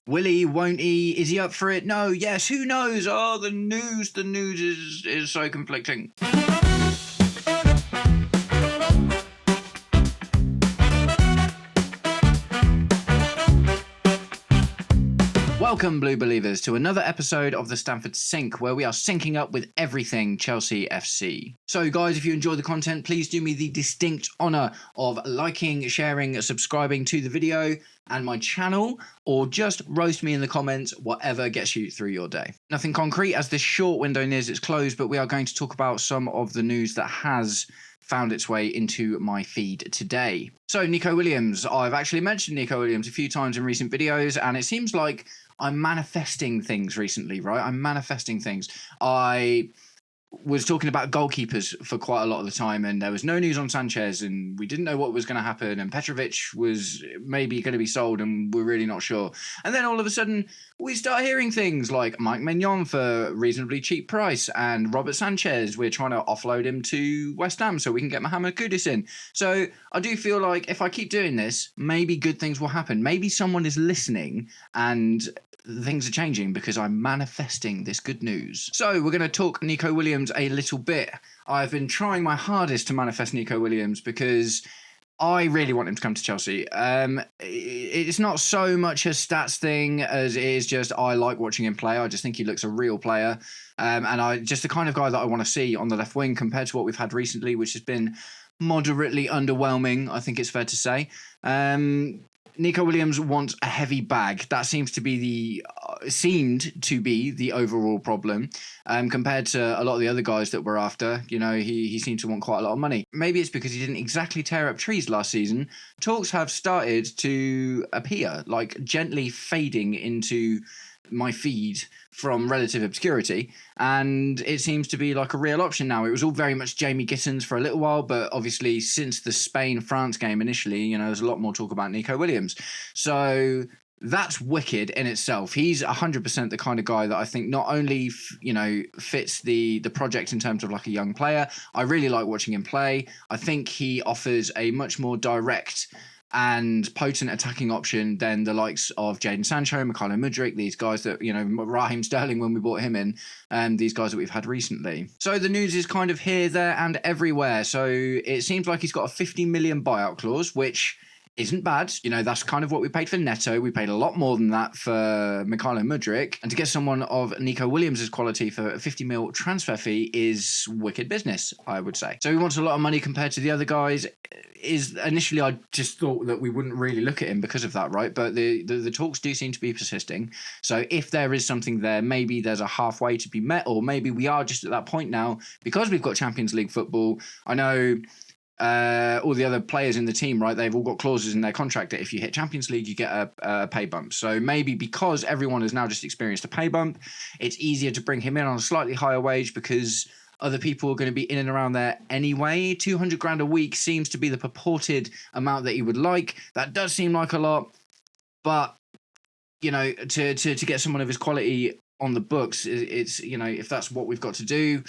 Will he? Won't he? Is he up for it? No. Yes. Who knows? Oh, the news is so conflicting. Welcome, Blue Believers, to another episode of the Stamford Sync, where we are syncing up with everything Chelsea FC. So, guys, if you enjoy the content, please do me the distinct honour of liking, sharing, subscribing to the video and my channel, or just roast me in the comments, whatever gets you through your day. Nothing concrete as this short window nears its close, but we are going to talk about some of the news that has found its way into my feed today. So, Nico Williams. I've actually mentioned Nico Williams a few times in recent videos, and it seems like I'm manifesting things recently, right? I'm manifesting things. I was talking about goalkeepers for quite a lot of the time, and there was no news on Sanchez, and we didn't know what was going to happen, and Petrovic was maybe going to be sold, and we're really not sure. And then all of a sudden, we start hearing things like Mike Maignan for reasonably cheap price, and Robert Sanchez, we're trying to offload him to West Ham so we can get Mohamed Kudus in. So I do feel like if I keep doing this, maybe good things will happen. Maybe someone is listening and things are changing because I'm manifesting this good news. So we're going to talk Nico Williams a little bit. I've been trying my hardest to manifest Nico Williams because I really want him to come to Chelsea. It's not so much a stats thing as it is just I like watching him play. I just think he looks a real player. And I just the kind of guy that I want to see on the left wing compared to what we've had recently, which has been moderately underwhelming, I think it's fair to say. Nico Williams wants a heavy bag. That seemed to be the overall problem compared to a lot of the other guys that we're after. You know, he seemed to want quite a lot of money. Maybe it's because he didn't exactly tear up trees last season. Talks have started to appear, like gently fading into my feed from relative obscurity, and it seems to be like a real option now. It was all very much Jamie Gittins for a little while, but obviously since the Spain-France game initially, you know, there's a lot more talk about Nico Williams. So that's wicked in itself. He's 100% the kind of guy that I think not only, fits the project in terms of like a young player. I really like watching him play. I think he offers a much more direct and potent attacking option than the likes of Jadon Sancho, MIKEL Mudryk, these guys that, Raheem Sterling when we bought him in, these guys that we've had recently. So the news is kind of here, there and everywhere. So it seems like he's got a 50 million buyout clause, which isn't bad. You know, that's kind of what we paid for Neto. We paid a lot more than that for MIKEL Mudryk. And to get someone of Nico Williams' quality for a 50 mil transfer fee is wicked business, I would say. So he wants a lot of money compared to the other guys. Initially, I just thought that we wouldn't really look at him because of that, right? But the talks do seem to be persisting. So if there is something there, maybe there's a halfway to be met, or maybe we are just at that point now because we've got Champions League football. I know all the other players in the team, right, they've all got clauses in their contract that if you hit Champions League, you get a pay bump. So maybe because everyone has now just experienced a pay bump, it's easier to bring him in on a slightly higher wage because other people are going to be in and around there anyway. 200 grand a week seems to be the purported amount that he would like. That does seem like a lot, but to get someone of his quality on the books, it's if that's what we've got to do,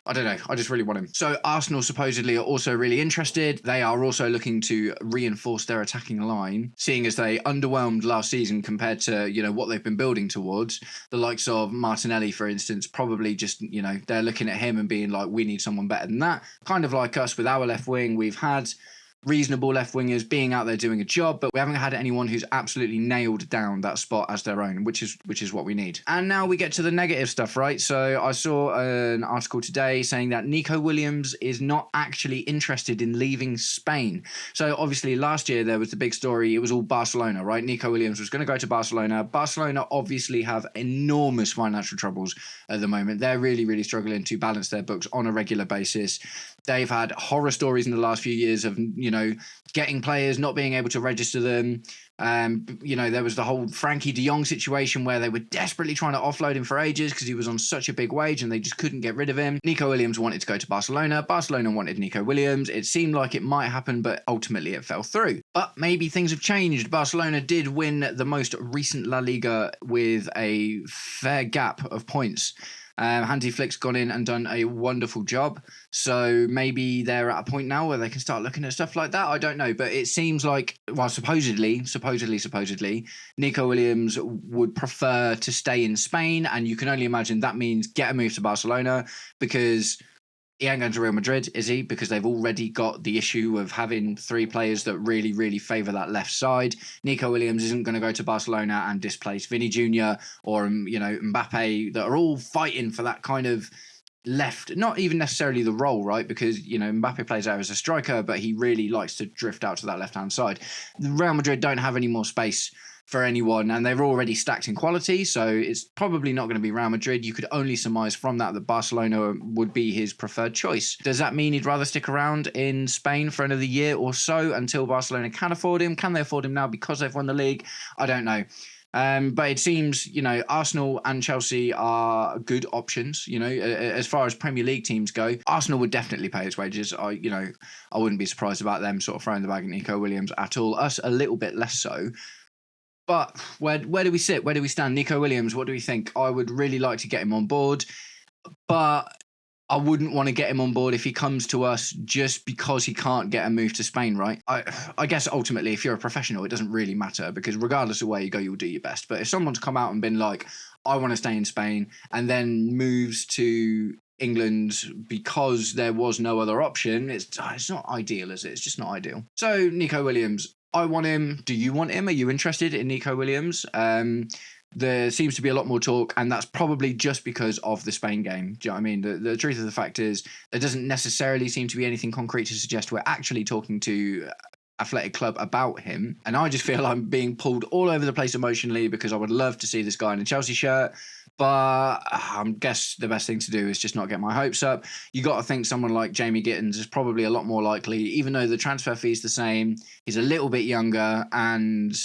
I don't know. I just really want him. So Arsenal supposedly are also really interested. They are also looking to reinforce their attacking line, seeing as they underwhelmed last season compared to, what they've been building towards. The likes of Martinelli, for instance, probably just, they're looking at him and being like, we need someone better than that. Kind of like us with our left wing. We've had reasonable left wingers being out there doing a job, but we haven't had anyone who's absolutely nailed down that spot as their own, which is what we need. And now we get to the negative stuff, right? So I saw an article today saying that Nico Williams is not actually interested in leaving Spain. So obviously last year there was the big story, it was all Barcelona, right? Nico Williams was going to go to Barcelona. Barcelona obviously have enormous financial troubles at the moment. They're really, really struggling to balance their books on a regular basis. They've had horror stories in the last few years of, getting players, not being able to register them. There was the whole Frankie de Jong situation where they were desperately trying to offload him for ages because he was on such a big wage and they just couldn't get rid of him. Nico Williams wanted to go to Barcelona. Barcelona wanted Nico Williams. It seemed like it might happen, but ultimately it fell through. But maybe things have changed. Barcelona did win the most recent La Liga with a fair gap of points. Hansi Flick's gone in and done a wonderful job. So maybe they're at a point now where they can start looking at stuff like that. I don't know. But it seems like, well, supposedly, Nico Williams would prefer to stay in Spain. And you can only imagine that means get a move to Barcelona, because he ain't going to Real Madrid, is he? Because they've already got the issue of having three players that really, really favour that left side. Nico Williams isn't going to go to Barcelona and displace Vinny Jr. or, Mbappe, that are all fighting for that kind of left, not even necessarily the role, right? Because, Mbappe plays out as a striker, but he really likes to drift out to that left-hand side. The Real Madrid don't have any more space for anyone, and they're already stacked in quality, so it's probably not going to be Real Madrid. You could only surmise from that Barcelona would be his preferred choice. Does that mean he'd rather stick around in Spain for another year or so until Barcelona can afford him? Can they afford him now because they've won the league? I don't know. But it seems, Arsenal and Chelsea are good options, as far as Premier League teams go. Arsenal would definitely pay his wages. I wouldn't be surprised about them sort of throwing the bag at Nico Williams at all. Us, a little bit less so. But where do we sit? Where do we stand? Nico Williams, what do we think? I would really like to get him on board, but I wouldn't want to get him on board if he comes to us just because he can't get a move to Spain, right? I guess ultimately, if you're a professional, it doesn't really matter, because regardless of where you go, you'll do your best. But if someone's come out and been like, I want to stay in Spain, and then moves to England because there was no other option, it's not ideal, is it? It's just not ideal. So, Nico Williams, I want him. Do you want him? Are you interested in Nico Williams? There seems to be a lot more talk, and that's probably just because of the Spain game. Do you know what I mean? The truth of the fact is, there doesn't necessarily seem to be anything concrete to suggest we're actually talking to Athletic Club about him. And I just feel I'm being pulled all over the place emotionally, because I would love to see this guy in a Chelsea shirt. But I guess the best thing to do is just not get my hopes up. You got to think someone like Jamie Gittins is probably a lot more likely, even though the transfer fee is the same. He's a little bit younger and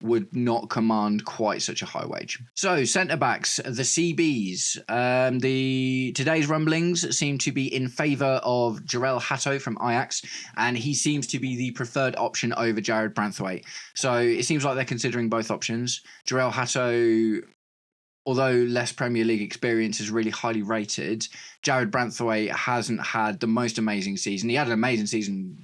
would not command quite such a high wage. So, centre-backs, the CBs. Today's rumblings seem to be in favour of Jarell Hato from Ajax, and he seems to be the preferred option over Jared Branthwaite. So, it seems like they're considering both options. Jarell Hato, although less Premier League experience, is really highly rated. Jared Branthwaite hasn't had the most amazing season. He had an amazing season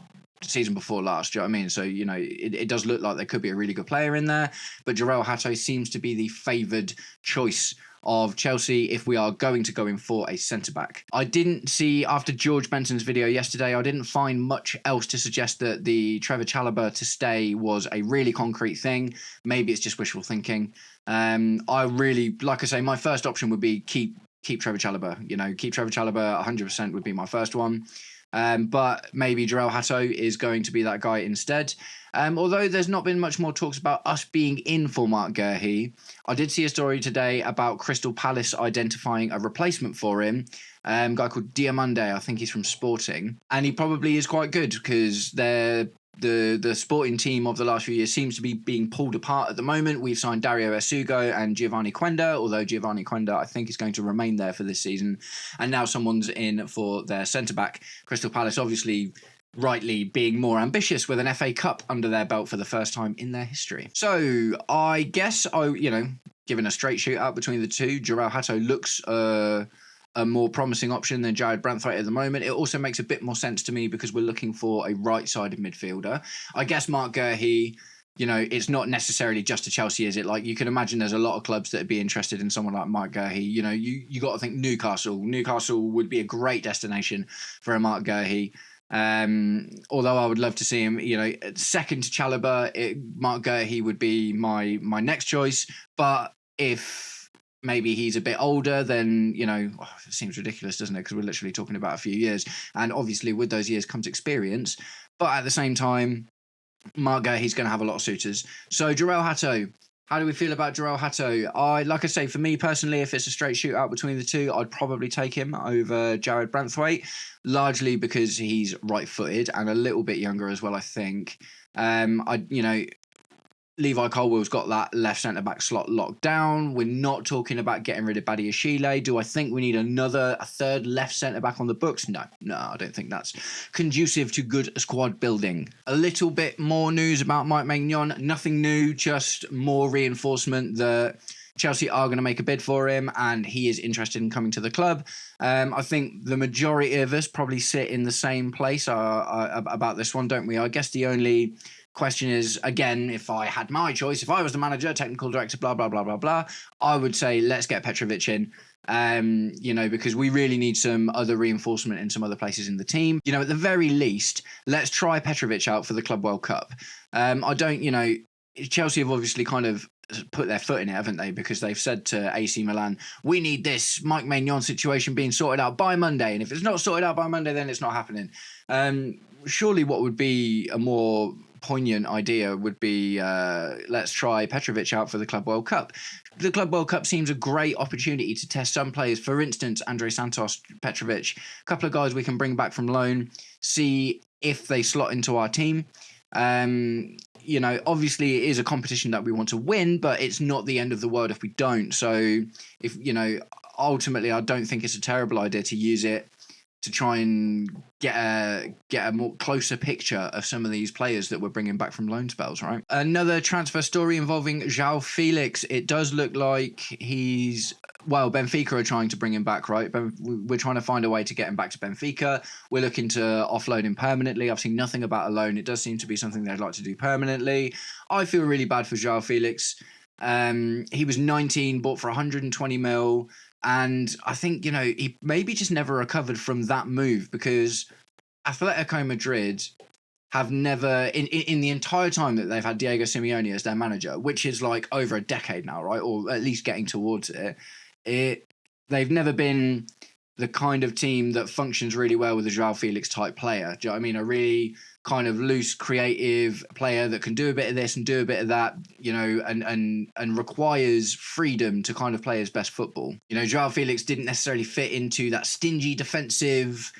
before last, do you know what I mean? So, it does look like there could be a really good player in there, but Jarell Hato seems to be the favoured choice of Chelsea if we are going to go in for a centre-back. I didn't see, after George Benson's video yesterday, I didn't find much else to suggest that the Trevor Chalobah to stay was a really concrete thing. Maybe it's just wishful thinking. I really, like I say, my first option would be keep Trevor Chalobah. Keep Trevor Chalobah 100% would be my first one. But maybe Jarell Hato is going to be that guy instead. Although there's not been much more talks about us being in for Marc Guéhi, I did see a story today about Crystal Palace identifying a replacement for him. A guy called Diamande, I think he's from Sporting, and he probably is quite good, because the Sporting team of the last few years seems to be being pulled apart at the moment. We've signed Dario Esugo and Giovanni Quenda, although Giovanni Quenda, I think, is going to remain there for this season. And now someone's in for their centre-back. Crystal Palace, obviously, rightly being more ambitious with an FA Cup under their belt for the first time in their history. So I guess, given a straight shootout between the two, Jarell Hato looks a more promising option than Jared Branthwaite at the moment. It also makes a bit more sense to me because we're looking for a right-sided midfielder. I guess Marc Guéhi, it's not necessarily just to Chelsea, is it? Like, you can imagine there's a lot of clubs that would be interested in someone like Marc Guéhi. You got to think Newcastle. Newcastle would be a great destination for a Marc Guéhi. Although I would love to see him, second to Chalobah, Marc Guéhi would be my next choice. But if maybe he's a bit older, then, it seems ridiculous, doesn't it? Because we're literally talking about a few years. And obviously with those years comes experience. But at the same time, Marc Guéhi's going to have a lot of suitors. So Jarell Hato, how do we feel about Jarell Hato? Like I say, for me personally, if it's a straight shootout between the two, I'd probably take him over Jared Branthwaite, largely because he's right-footed and a little bit younger as well, I think. Levi Colwell's got that left centre-back slot locked down. We're not talking about getting rid of Badiashile. Do I think we need a third left centre-back on the books? No, I don't think that's conducive to good squad building. A little bit more news about Mike Maignan. Nothing new, just more reinforcement that Chelsea are going to make a bid for him, and he is interested in coming to the club. I think the majority of us probably sit in the same place about this one, don't we? I guess the only question is, again, if I had my choice, if I was the manager, technical director, blah, blah, blah, blah, blah, I would say let's get Petrovic in. Because we really need some other reinforcement in some other places in the team. At the very least, let's try Petrovic out for the Club World Cup. Chelsea have obviously kind of put their foot in it, haven't they? Because they've said to AC Milan, we need this Mike Maignan situation being sorted out by Monday. And if it's not sorted out by Monday, then it's not happening. Surely what would be a more poignant idea would be let's try Petrovic out for the Club World Cup. The Club World Cup seems a great opportunity to test some players. For instance, Andre Santos, Petrovic, a couple of guys we can bring back from loan, see if they slot into our team. Obviously it is a competition that we want to win, but it's not the end of the world if we don't. So ultimately I don't think it's a terrible idea to use it to try and get a more closer picture of some of these players that we're bringing back from loan spells, right? Another transfer story involving João Felix. It does look like Benfica are trying to bring him back, right? We're trying to find a way to get him back to Benfica. We're looking to offload him permanently. I've seen nothing about a loan. It does seem to be something they'd like to do permanently. I feel really bad for João Felix. He was 19, bought for 120 mil. And I think, he maybe just never recovered from that move, because Atletico Madrid have never, in the entire time that they've had Diego Simeone as their manager, which is like over a decade now, right? Or at least getting towards it, they've never been the kind of team that functions really well with a João Felix type player. Do you know what I mean? A really kind of loose, creative player that can do a bit of this and do a bit of that, and requires freedom to kind of play his best football. João Felix didn't necessarily fit into that stingy, defensive,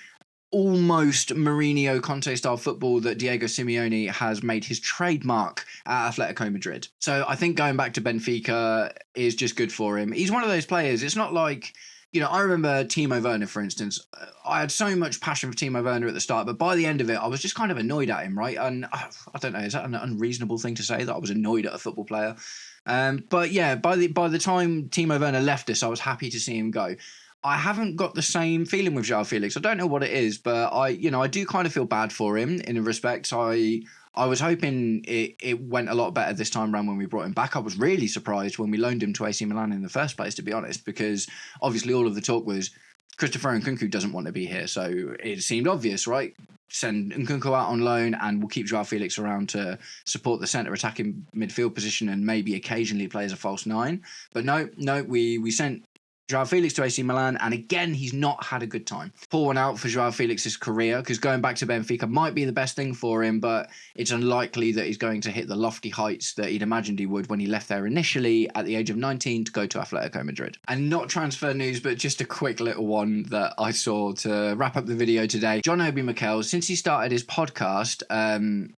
almost Mourinho Conte style football that Diego Simeone has made his trademark at Atletico Madrid. So I think going back to Benfica is just good for him. He's one of those players. It's not like, I remember Timo Werner, for instance. I had so much passion for Timo Werner at the start, but by the end of it, I was just kind of annoyed at him, right? And I don't know, is that an unreasonable thing to say, that I was annoyed at a football player? But yeah, by the time Timo Werner left us, I was happy to see him go. I haven't got the same feeling with João Felix. I don't know what it is, but I do kind of feel bad for him in a respect. I was hoping it went a lot better this time around when we brought him back. I was really surprised when we loaned him to AC Milan in the first place, to be honest, because obviously all of the talk was Christopher Nkunku doesn't want to be here. So it seemed obvious, right? Send Nkunku out on loan and we'll keep João Felix around to support the centre attacking midfield position and maybe occasionally play as a false nine. But no, we sent João Felix to AC Milan, and again, he's not had a good time. Pour one out for João Felix's career, because going back to Benfica might be the best thing for him, but it's unlikely that he's going to hit the lofty heights that he'd imagined he would when he left there initially at the age of 19 to go to Atletico Madrid. And not transfer news, but just a quick little one that I saw to wrap up the video today. John Obi Mikel, since he started his podcast,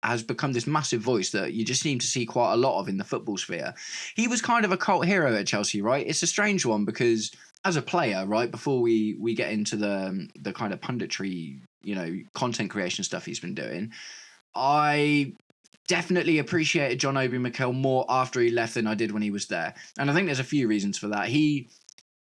has become this massive voice that you just seem to see quite a lot of in the football sphere. He was kind of a cult hero at Chelsea, right? It's a strange one because as a player, right, before we get into the kind of punditry, content creation stuff he's been doing, I definitely appreciated John Obi Mikel more after he left than I did when he was there. And I think there's a few reasons for that. He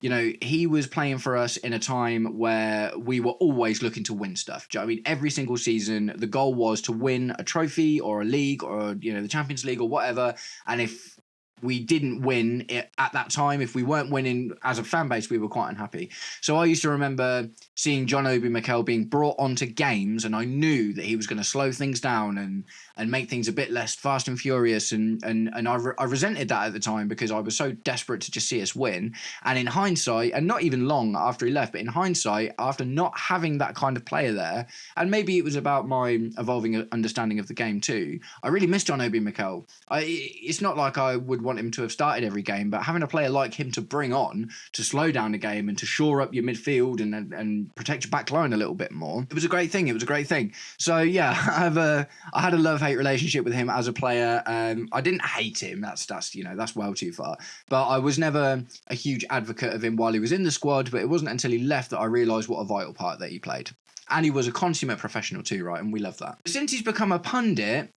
was playing for us in a time where we were always looking to win stuff. Do you know what I mean? Every single season, the goal was to win a trophy or a league or, the Champions League or whatever. And if we didn't win it at that time, if we weren't winning as a fan base, we were quite unhappy. So I used to remember seeing John Obi Mikel being brought onto games, and I knew that he was going to slow things down and make things a bit less fast and furious. And I resented that at the time because I was so desperate to just see us win. And in hindsight, and not even long after he left, but in hindsight, after not having that kind of player there, and maybe it was about my evolving understanding of the game too, I really missed John Obi Mikel. It's not like I would want him to have started every game, but having a player like him to bring on to slow down the game and to shore up your midfield and protect your back line a little bit more, it was a great thing. So yeah, I had a love-hate relationship with him as a player. I didn't hate him, that's well too far, but I was never a huge advocate of him while he was in the squad. But it wasn't until he left that I realised what a vital part that he played, and he was a consummate professional too, right? And we love that. Since he's become a pundit,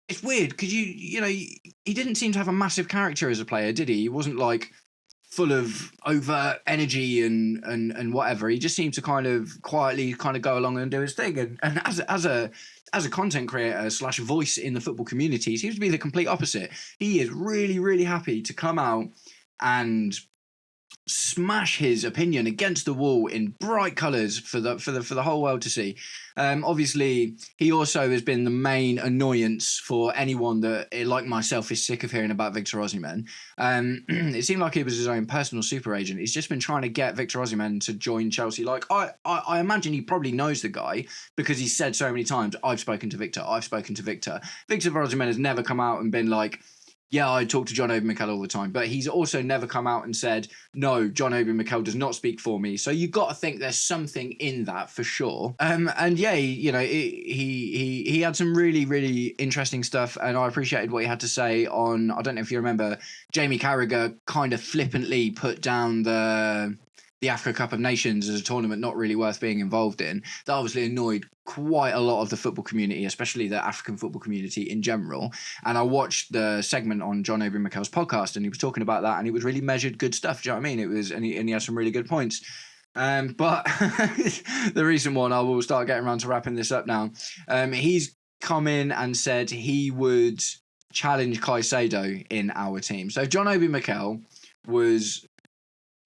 it's weird because he didn't seem to have a massive character as a player, did he? He wasn't like full of overt energy and whatever. He just seemed to kind of quietly kind of go along and do his thing. And as a content creator / voice in the football community, he seems to be the complete opposite. He is really, really happy to come out and smash his opinion against the wall in bright colours for the whole world to see. Obviously, he also has been the main annoyance for anyone that, like myself, is sick of hearing about Victor Osimhen. It seemed like he was his own personal super agent. He's just been trying to get Victor Osimhen to join Chelsea. Like, I imagine he probably knows the guy because he's said so many times, I've spoken to Victor. Victor Osimhen has never come out and been like, yeah, I talk to John Obi Mikel all the time, but he's also never come out and said, no, John Obi Mikel does not speak for me. So you've got to think there's something in that for sure. And yeah, he had some really, really interesting stuff, and I appreciated what he had to say on, I don't know if you remember, Jamie Carragher kind of flippantly put down the Africa Cup of Nations as a tournament not really worth being involved in. That obviously annoyed quite a lot of the football community, especially the African football community in general. And I watched the segment on John Obi Mikel's podcast, and he was talking about that, and it was really measured good stuff. Do you know what I mean? It was, and he had some really good points. But the recent one, I will start getting around to wrapping this up now. He's come in and said he would challenge CAICEDO in our team. So John Obi Mikel was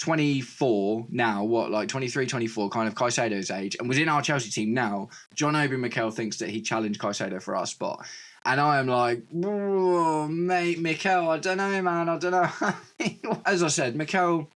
24 now, 23, 24, kind of CAICEDO's age, and was in our Chelsea team now. John Obi Mikel thinks that he challenged CAICEDO for our spot. And I am like, mate, Mikel, I don't know, man, I don't know. As I said, Mikel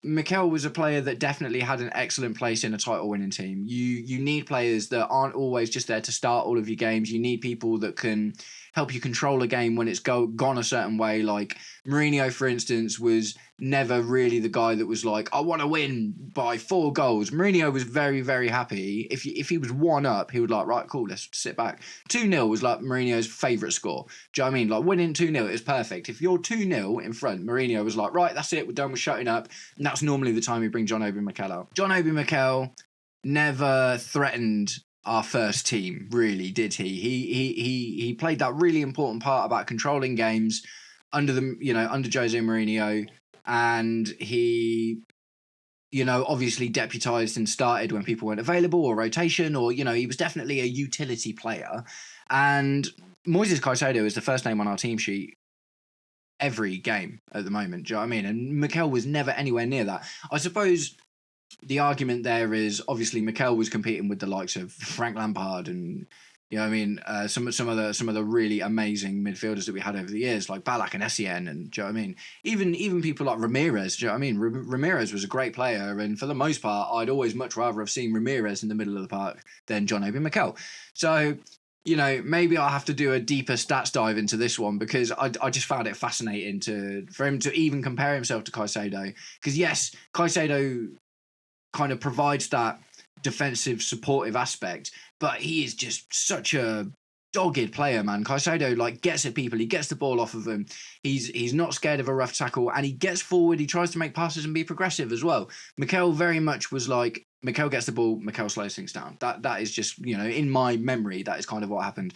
was a player that definitely had an excellent place in a title-winning team. You need players that aren't always just there to start all of your games. You need people that can help you control a game when it's gone a certain way. Like Mourinho, for instance, was never really the guy that was like, I want to win by 4 goals. Mourinho was very, very happy. If he was 1 up, he would like, right, cool, let's sit back. 2-0 was like Mourinho's favourite score. Do you know what I mean? Like winning 2-0 is perfect. If you're 2-0 in front, Mourinho was like, right, that's it, we're done with shutting up. And that's normally the time we bring John Obi Mikel out. John Obi Mikel never threatened our first team, really, did he? He played that really important part about controlling games under Jose Mourinho, and he, obviously deputised and started when people weren't available or rotation, or he was definitely a utility player. And Moises Caicedo is the first name on our team sheet every game at the moment. Do you know what I mean? And Mikel was never anywhere near that. I suppose the argument there is obviously Mikel was competing with the likes of Frank Lampard and some of the really amazing midfielders that we had over the years, like Ballack and Essien, and do you know what I mean? Even people like Ramirez, do you know what I mean? Ramirez was a great player, and for the most part, I'd always much rather have seen Ramirez in the middle of the park than John Obi Mikel. So, maybe I'll have to do a deeper stats dive into this one, because I just found it fascinating for him to even compare himself to Caicedo. Because yes, Caicedo kind of provides that defensive supportive aspect, but he is just such a dogged player, man. Caicedo gets at people, he gets the ball off of them, he's not scared of a rough tackle, and he gets forward, he tries to make passes and be progressive as well. Mikel very much was like, Mikel gets the ball, Mikel slows things down. That is just, in my memory, that is kind of what happened.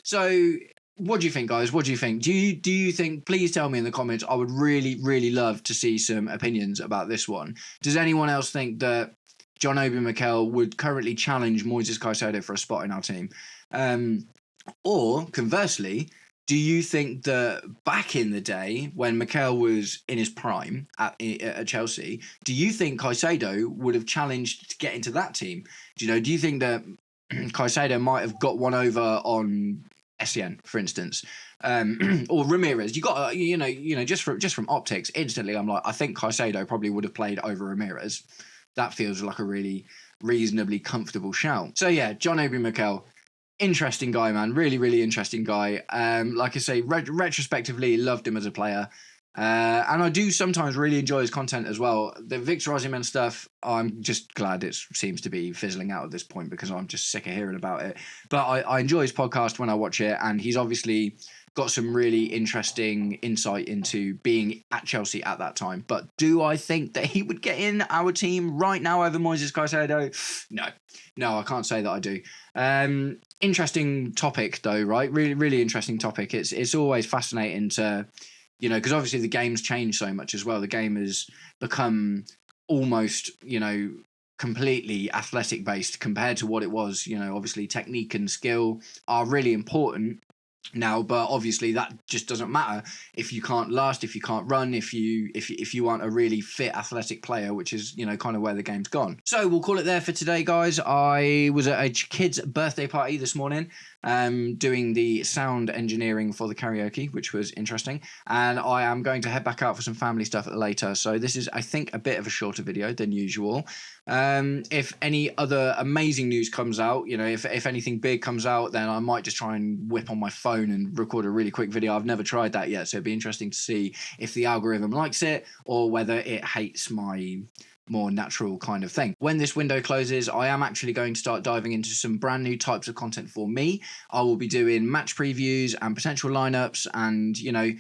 So what do you think, guys? What do you think? Do you think, please tell me in the comments. I would really, really love to see some opinions about this one. Does anyone else think that John Obi Mikel would currently challenge Moises Caicedo for a spot in our team? Or conversely, do you think that back in the day when Mikel was in his prime at Chelsea, do you think Caicedo would have challenged to get into that team? Do you think that Caicedo might have got one over on Essien, for instance, or Ramirez? You got just from optics, instantly I'm like, I think Caicedo probably would have played over Ramirez. That feels like a really reasonably comfortable shout. So yeah, John Obi Mikel, interesting guy, man. Really, really interesting guy. Like I say, retrospectively, loved him as a player. And I do sometimes really enjoy his content as well. The Victor Osimhen stuff, I'm just glad it seems to be fizzling out at this point, because I'm just sick of hearing about it. But I enjoy his podcast when I watch it, and he's obviously got some really interesting insight into being at Chelsea at that time. But do I think that he would get in our team right now over Moises Caicedo? No, I can't say that I do. Interesting topic though, right? Really, really interesting topic. It's always fascinating to you know, because obviously the game's changed so much as well. The game has become almost, you know, completely athletic based compared to what it was. You know, obviously technique and skill are really important now, but obviously that just doesn't matter if you can't last, if you can't run, if you aren't a really fit athletic player, which is, you know, kind of where the game's gone. So we'll call it there for today, guys. I was at a kid's birthday party this morning, doing the sound engineering for the karaoke, which was interesting, and I am going to head back out for some family stuff later. So this is, I think, a bit of a shorter video than usual. If any other amazing news comes out, you know, if anything big comes out, then I might just try and whip on my phone and record a really quick video. I've never tried that yet, so it'd be interesting to see if the algorithm likes it or whether it hates my more natural kind of thing. When this window closes, I am actually going to start diving into some brand new types of content for me. I will be doing match previews and potential lineups, and, you know,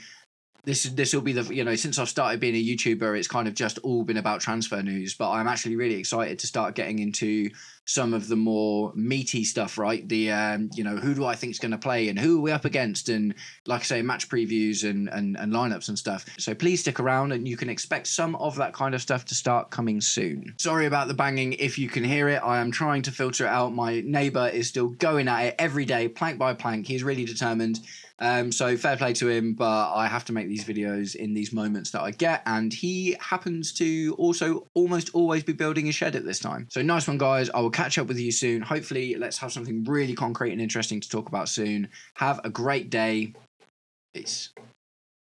this will be the, you know, since I've started being a YouTuber, it's kind of just all been about transfer news, but I'm actually really excited to start getting into some of the more meaty stuff, right? The, you know, who do I think is going to play and who are we up against, and like I say, match previews and lineups and stuff. So please stick around and you can expect some of that kind of stuff to start coming soon. Sorry about the banging if you can hear it. I am trying to filter it out. My neighbour is still going at it every day, plank by plank. He's really determined. So fair play to him, but I have to make these videos in these moments that I get, and he happens to also almost always be building a shed at this time. So nice one, guys. I will catch up with you soon. Hopefully, let's have something really concrete and interesting to talk about soon. Have a great day. Peace.